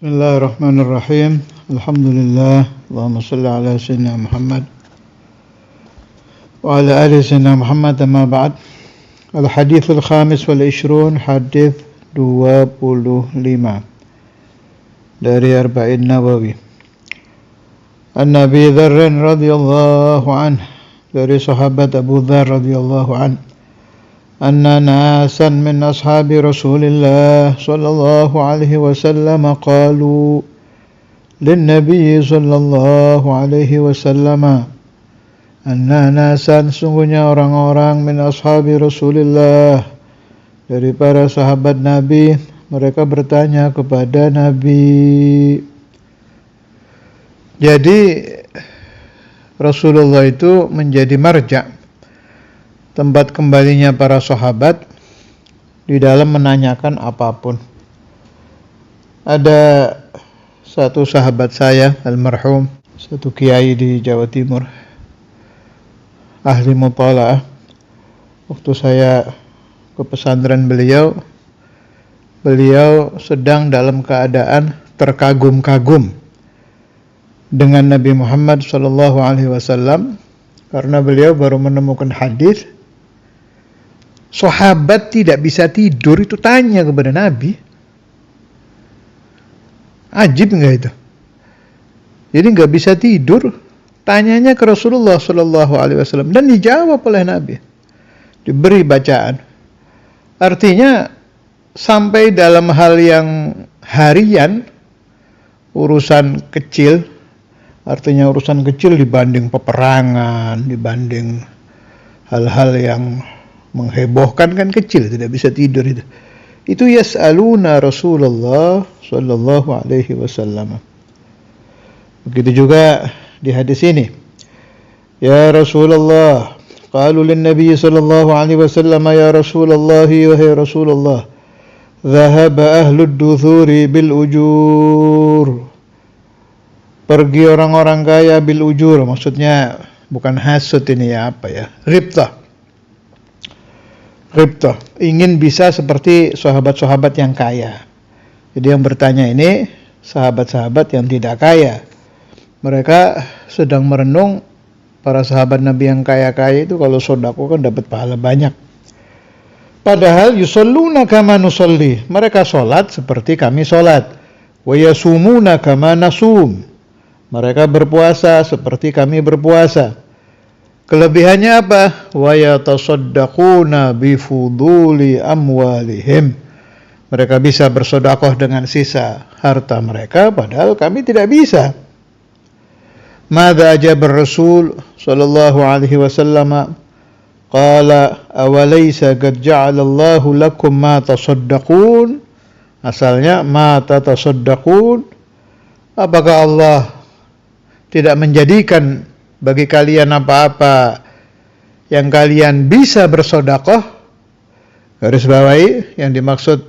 Bismillahirrahmanirrahim. Alhamdulillah. Allahumma salli ala sayyidina Muhammad wa ala ali sayyidina Muhammad, amma ba'd. Al-hadithul khamis wal ishrun, hadith 25 dari Arba'in Nawawi. An-Nabi Dzarr radhiyallahu anhu, dari sahabat Abu Dzar radhiyallahu anhu, anna nasan min ashabi Rasulillah sallallahu alaihi wasallam qalu lin-nabi sallallahu alaihi wasallam, anna nasan, sungguhnya orang-orang, min ashabi Rasulillah, dari para sahabat Nabi, mereka bertanya kepada Nabi. Jadi Rasulullah itu menjadi marja', tempat kembalinya para sahabat di dalam menanyakan apapun. Ada satu sahabat saya, almarhum, satu kiai di Jawa Timur, ahli muthala'ah. Waktu saya ke pesantren beliau sedang dalam keadaan terkagum-kagum dengan Nabi Muhammad SAW, karena beliau baru menemukan hadis sahabat tidak bisa tidur, itu tanya kepada Nabi. Ajib enggak itu? Jadi enggak bisa tidur, tanyanya ke Rasulullah SAW dan dijawab oleh Nabi, diberi bacaan. Artinya sampai dalam hal yang harian, urusan kecil, artinya urusan kecil dibanding peperangan, dibanding hal-hal yang menghebohkan kan kecil, tidak bisa tidur itu. Itu yas'aluna Rasulullah sallallahu alaihi wasallam. Begitu juga di hadis ini. Ya Rasulullah, qalu lin Nabi sallallahu alaihi wasallam, ya Rasulullah, wahai Rasulullah, dhahaba ahlud duthuri bil ujur. Pergi orang-orang kaya bil ujur, maksudnya bukan hasud ini ya, apa ya? Ghibtah, ingin bisa seperti sahabat-sahabat yang kaya. Jadi yang bertanya ini sahabat-sahabat yang tidak kaya. Mereka sedang merenung para sahabat Nabi yang kaya-kaya itu kalau sedekah kan dapat pahala banyak. Padahal yusalluna kama nusalli, mereka salat seperti kami salat. Wa yasumuna kama nasum, mereka berpuasa seperti kami berpuasa. Kelebihannya apa? Wa yatasaddaquna bi fuduli amwalihim, mereka bisa bersedekah dengan sisa harta mereka, padahal kami tidak bisa. Madza ajaba Rasul sallallahu alaihi wasallam? Qala awalaysa qad ja'ala Allahu lakum ma tasaddaqun? Asalnya ma tatasaddaqun, apakah Allah tidak menjadikan bagi kalian apa-apa yang kalian bisa bersedekah? Garis bawahi, yang dimaksud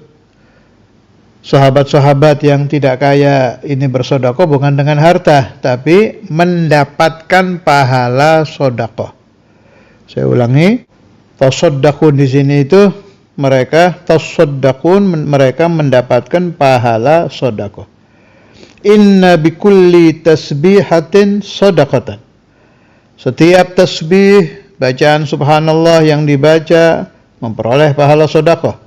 sahabat-sahabat yang tidak kaya ini bersedekah bukan dengan harta, tapi mendapatkan pahala sedekah. Saya ulangi, tasaddaqun di sini itu mereka tasaddaqun, mereka mendapatkan pahala sedekah. Inna bikulli tasbihatin sadaqatan, setiap tasbih, bacaan subhanallah yang dibaca memperoleh pahala sedekah.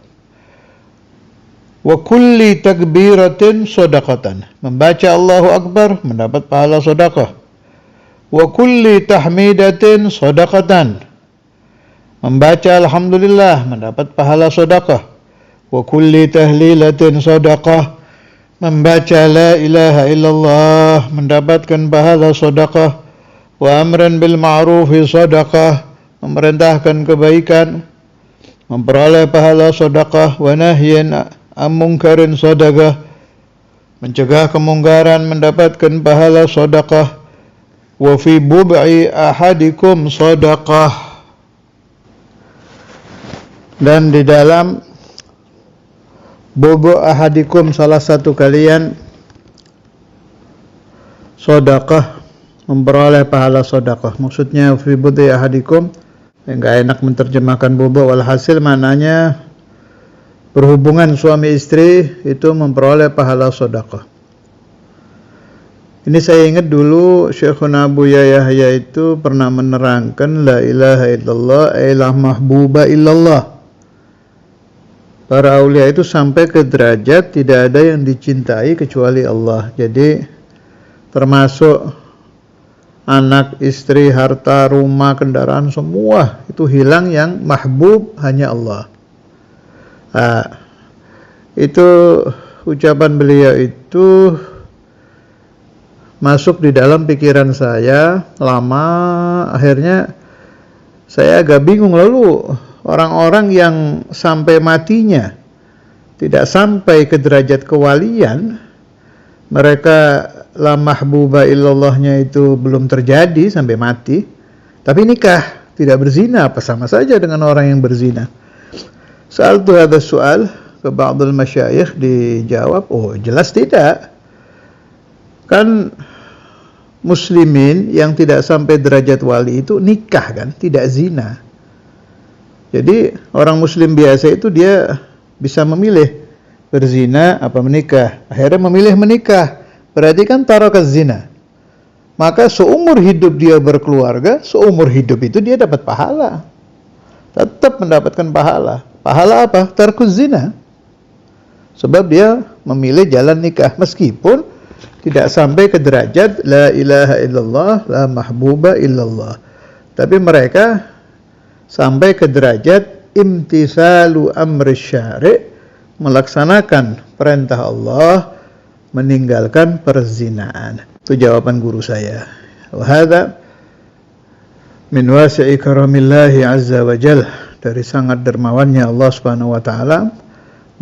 Wa kulli takbiratin sadaqatan, membaca Allahu Akbar mendapat pahala sedekah. Wa kulli tahmidatin sadaqatan, membaca alhamdulillah mendapat pahala sedekah. Wa kulli tahlilatin sadaqah, membaca la ilaha illallah mendapatkan pahala sedekah. Wa amran bil ma'rufi sadaqah, memerintahkan kebaikan memperoleh pahala sedekah. Wa nahyan an munkarin sadaqah, mencegah kemungkaran mendapatkan pahala sedekah. Wa fi bud'i ahadikum sadaqah, dan di dalam bubu ahadikum, salah satu kalian, sedekah, memperoleh pahala sedekah. Maksudnya fi bud'i ahadikum, enggak enak menerjemahkan bubu, walhasil maknanya berhubungan suami istri itu memperoleh pahala sedekah. Ini saya ingat dulu Syekhuna Buya Yahya itu pernah menerangkan la ilaha illallah la mahbuba illallah. Para aulia itu sampai ke derajat tidak ada yang dicintai kecuali Allah. Jadi termasuk anak, istri, harta, rumah, kendaraan semua itu hilang, yang mahbub hanya Allah. Nah, itu ucapan beliau itu masuk di dalam pikiran saya lama, akhirnya saya agak bingung. Lalu orang-orang yang sampai matinya tidak sampai ke derajat kewalian, mereka la mahbuba illallahnya itu belum terjadi sampai mati, tapi nikah, tidak berzina, apa sama saja dengan orang yang berzina? Sa'altu hadha soal ke ba'dul masyayikh, dijawab, oh jelas tidak. Kan muslimin yang tidak sampai derajat wali itu nikah kan, tidak zina. Jadi orang muslim biasa itu dia bisa memilih berzina apa menikah. Akhirnya memilih menikah, berarti kan taraka zina. Maka seumur hidup dia berkeluarga, seumur hidup itu dia dapat pahala, tetap mendapatkan pahala. Pahala apa? Tarkuz zina. Sebab dia memilih jalan nikah, meskipun tidak sampai ke derajat la ilaha illallah la mahbuba illallah, tapi mereka sampai ke derajat imtisalu amri syari', melaksanakan perintah Allah, meninggalkan perzinaan. Itu jawaban guru saya. Wa hadza min wasi'i karamillahi azza wa jalla, dari sangat dermawannya Allah Subhanahu wa taala,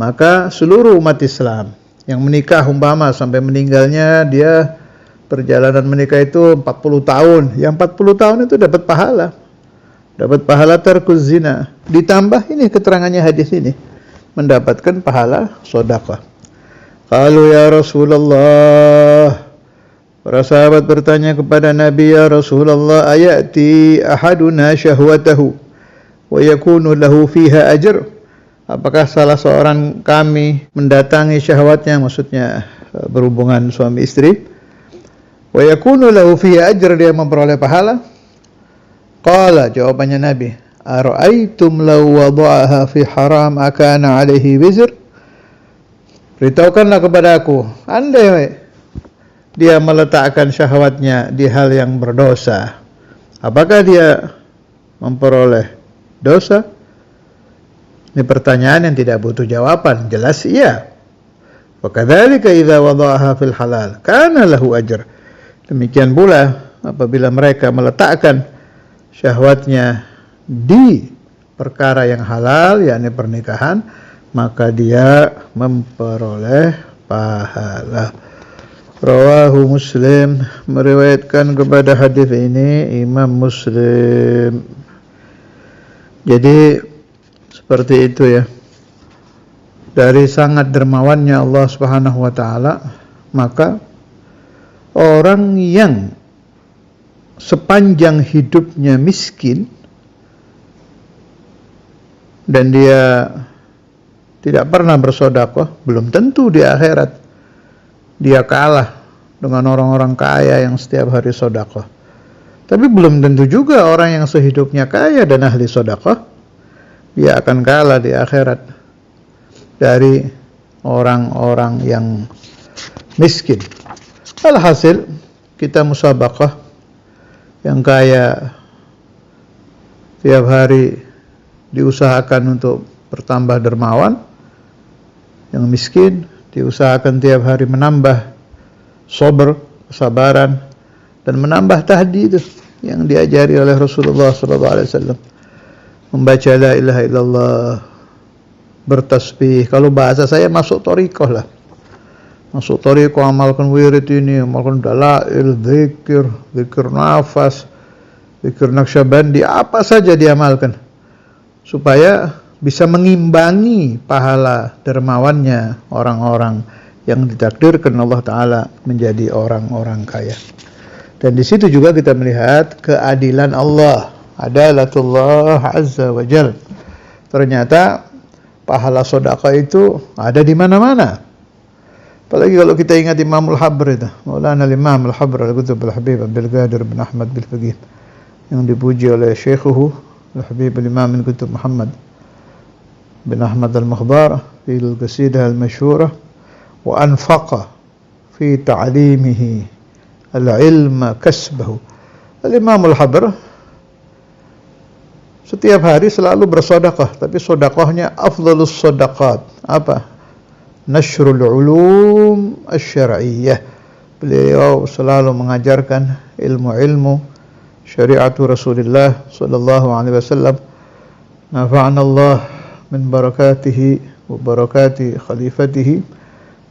maka seluruh umat Islam yang menikah umpama sampai meninggalnya dia perjalanan menikah itu 40 tahun, yang 40 tahun itu dapat pahala tarkuz zina, ditambah ini keterangannya hadis ini, mendapatkan pahala sedekah. Qalu ya Rasulullah, para sahabat bertanya kepada Nabi, ya Rasulullah, ayati ahaduna syahwatahu wa yakunu lahu fiha ajr? Apakah salah seorang kami mendatangi syahwatnya, maksudnya berhubungan suami istri, wa yakunu lahu fiha ajr, dia memperoleh pahala? Qala, jawabannya Nabi, ara'aitum law wada'aha fi haram akana alaihi wizr? Beritahukanlah kepada aku, andai dia meletakkan syahwatnya di hal yang berdosa, apakah dia memperoleh dosa? Ini pertanyaan yang tidak butuh jawaban, jelas iya. Wa kadzalika idza wada'aha fil halal kana lahu ajr. Demikian pula apabila mereka meletakkan syahwatnya di perkara yang halal, yakni pernikahan, maka dia memperoleh pahala. Rawahu Muslim, meriwayatkan kepada hadis ini Imam Muslim. Jadi seperti itu ya. Dari sangat dermawannya Allah Subhanahu wa taala, maka orang yang sepanjang hidupnya miskin dan dia tidak pernah bersedekah, belum tentu di akhirat dia kalah dengan orang-orang kaya yang setiap hari sedekah. Tapi belum tentu juga orang yang sehidupnya kaya dan ahli sedekah dia akan kalah di akhirat dari orang-orang yang miskin. Alhasil kita musabaqah, yang kaya tiap hari diusahakan untuk bertambah dermawan, yang miskin diusahakan tiap hari menambah sabar, kesabaran, dan menambah tahdid yang diajari oleh Rasulullah SAW. Membaca la ilaha illallah, bertasbih. Kalau bahasa saya masuk thariqah lah. Masuk thariqah, amalkan wirid ini, amalkan dalail, zikir nafas, zikir Naqsyabandi, apa saja diamalkan supaya bisa mengimbangi pahala dermawannya orang-orang yang ditakdirkan Allah Ta'ala menjadi orang-orang kaya. Dan di situ juga kita melihat keadilan Allah, adalatullah azza wa jal. Ternyata pahala sedekah itu ada di mana-mana. Apalagi kalau kita ingat Imam Al-Habr itu, Maulana Imam Al-Habr Al-Qutb Al-Habib Abdul Qadir bin Ahmad bin Faqih, yang dipuji oleh syekhuhu Al-Habib Al-Imam Al-Qutb Muhammad bin Ahmad Al-Mukhbar fi al-qasidah al-masyhurah, wa anfaqa fi ta'limihi al-ilma kasbahu. Al-Imam Al-Habr setiap hari selalu bersedekah, tapi sedekahnya afdhalus shadaqat. Apa? Nashrul ulum asy-syar'iyyah. Beliau selalu mengajarkan ilmu-ilmu syariatu Rasulullah sallallahu alaihi wasallam. Nafa'ana Allah min barakatihi wa barakati khalifatihi,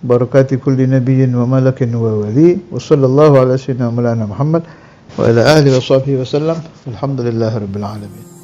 barakati kulli nabiyyin wa malakin wa wali. Wa sallallahu ala sayyidina Maulana Muhammad wa ala alihi wa sahbihi wasallam. Alhamdulillahirabbil alamin.